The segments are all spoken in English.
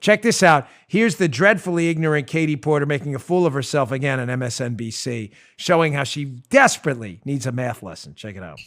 Check this out. Here's the dreadfully ignorant Katie Porter making a fool of herself again on MSNBC, showing how she desperately needs a math lesson. Check it out.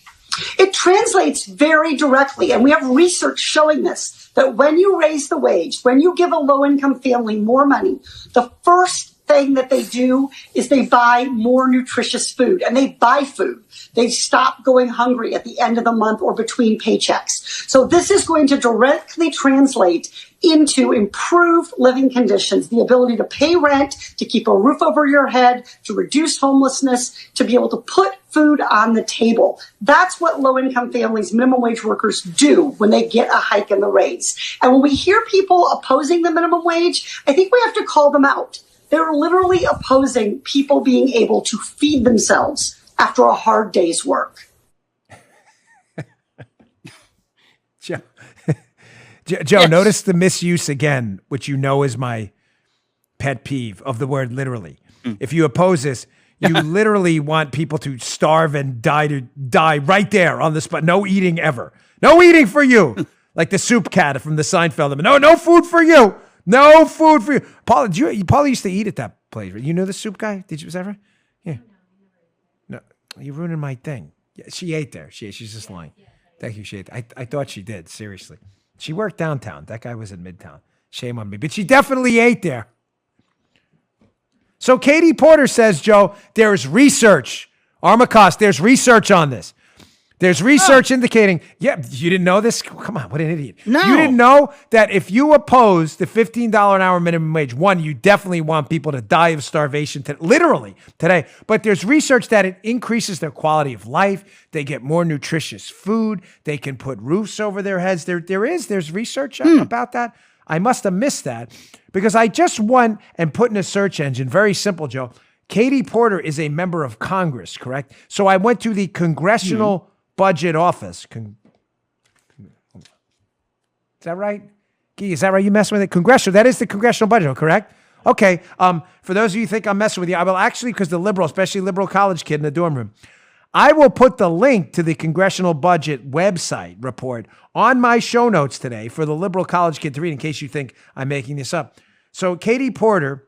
It translates very directly, and we have research showing this, that when you raise the wage, when you give a low-income family more money, the first thing that they do is they buy more nutritious food, and they buy food. They stop going hungry at the end of the month or between paychecks. So this is going to directly translate into improved living conditions, the ability to pay rent, to keep a roof over your head, to reduce homelessness, to be able to put food on the table. That's what low-income families, minimum wage workers do when they get a hike in the raise. And when we hear people opposing the minimum wage, I think we have to call them out. They're literally opposing people being able to feed themselves after a hard day's work. Joe, Yes. Notice the misuse again, which you know is my pet peeve of the word literally. If you oppose this, you literally want people to starve and die right there on the spot. No eating ever. No eating for you. Like the soup cat from the Seinfeld. No food for you. No food for you. Paula used to eat at that place. You know the soup guy? Did you ever? Yeah. No, you're ruining my thing. Yeah, she ate there. She's just lying. Thank you, she ate. I thought she did, seriously. She worked downtown. That guy was in Midtown. Shame on me. But she definitely ate there. So Katie Porter says, Joe, there's research. Armacost, there's research on this. There's research indicating, you didn't know this? Come on, what an idiot. No. You didn't know that if you oppose the $15 an hour minimum wage, one, you definitely want people to die of starvation, literally today. But there's research that it increases their quality of life. They get more nutritious food. They can put roofs over their heads. There's research about that. I must have missed that because I just went and put in a search engine. Very simple, Joe. Katie Porter is a member of Congress, correct? So I went to the Congressional Budget Office. Is that right? Is that right? You messing with it? Congressional. That is the Congressional Budget, correct? Okay. For those of you who think I'm messing with you, I will actually, because the liberal, especially liberal college kid in the dorm room, I will put the link to the Congressional Budget website report on my show notes today for the liberal college kid to read in case you think I'm making this up. So Katie Porter,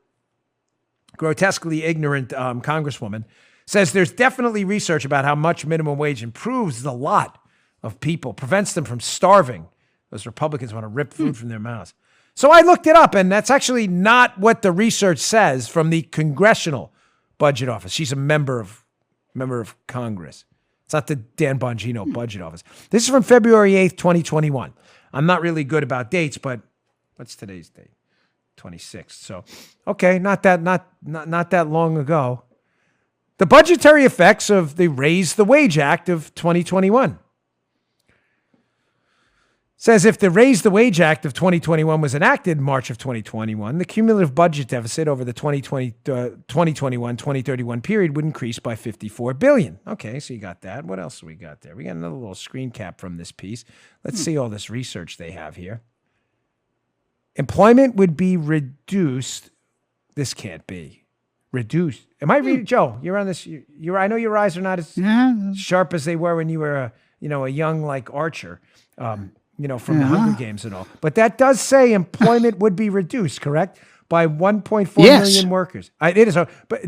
grotesquely ignorant congresswoman, says there's definitely research about how much minimum wage improves the lot of people, prevents them from starving. Those Republicans want to rip food from their mouths. So I looked it up, and that's actually not what the research says from the Congressional Budget Office. She's a member of Congress. It's not the Dan Bongino Budget Office. This is from February 8th, 2021. I'm not really good about dates, but what's today's date? 26th. So, okay, not that long ago. The budgetary effects of the Raise the Wage Act of 2021. Says if the Raise the Wage Act of 2021 was enacted in March of 2021, the cumulative budget deficit over the 2021-2031 period would increase by $54 billion. Okay, so you got that. What else do we got there? We got another little screen cap from this piece. Let's see all this research they have here. Employment would be reduced. This can't be. Reduced. Am I reading, Joe? You're on this. I know your eyes are not as sharp as they were when you were, a young like Archer, from the Hunger Games and all. But that does say employment would be reduced, correct, by 1.4 million workers. It is, but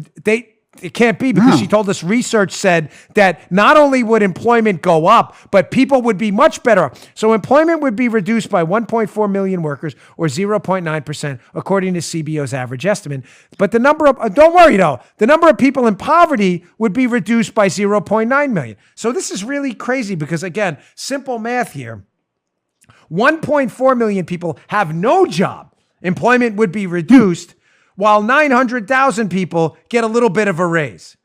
it can't be because she told us research said that not only would employment go up, but people would be much better off. So employment would be reduced by 1.4 million workers or 0.9%, according to CBO's average estimate. But the number of, don't worry though, the number of people in poverty would be reduced by 0.9 million. So this is really crazy because again, simple math here, 1.4 million people have no job. Employment would be reduced while 900,000 people get a little bit of a raise.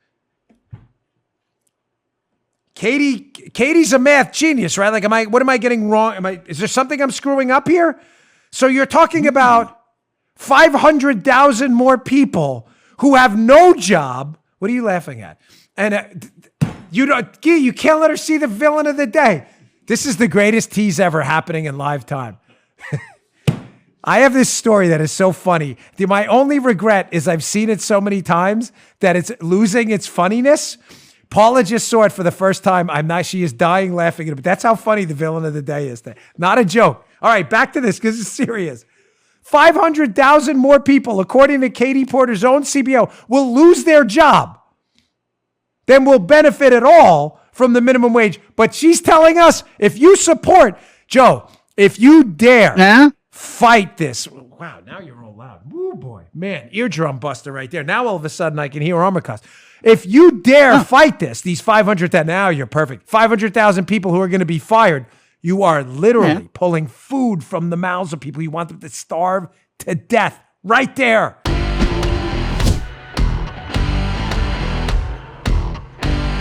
Katie's a math genius, right? Like, what am I getting wrong? Is there something I'm screwing up here? So you're talking about 500,000 more people who have no job. What are you laughing at? And you can't let her see the villain of the day. This is the greatest tease ever happening in live time. I have this story that is so funny. My only regret is I've seen it so many times that it's losing its funniness. Paula just saw it for the first time. She is dying laughing at it, but that's how funny the villain of the day is. Not a joke. All right, back to this because it's serious. 500,000 more people, according to Katie Porter's own CBO, will lose their job than will benefit at all from the minimum wage. But she's telling us, if you support, Joe, if you dare fight this. Wow, now you're all loud. Woo, boy. Man, eardrum buster right there. Now all of a sudden I can hear armor cuss. If you dare fight this, these 500,000, now you're perfect. 500,000 people who are going to be fired, you are literally pulling food from the mouths of people. You want them to starve to death right there.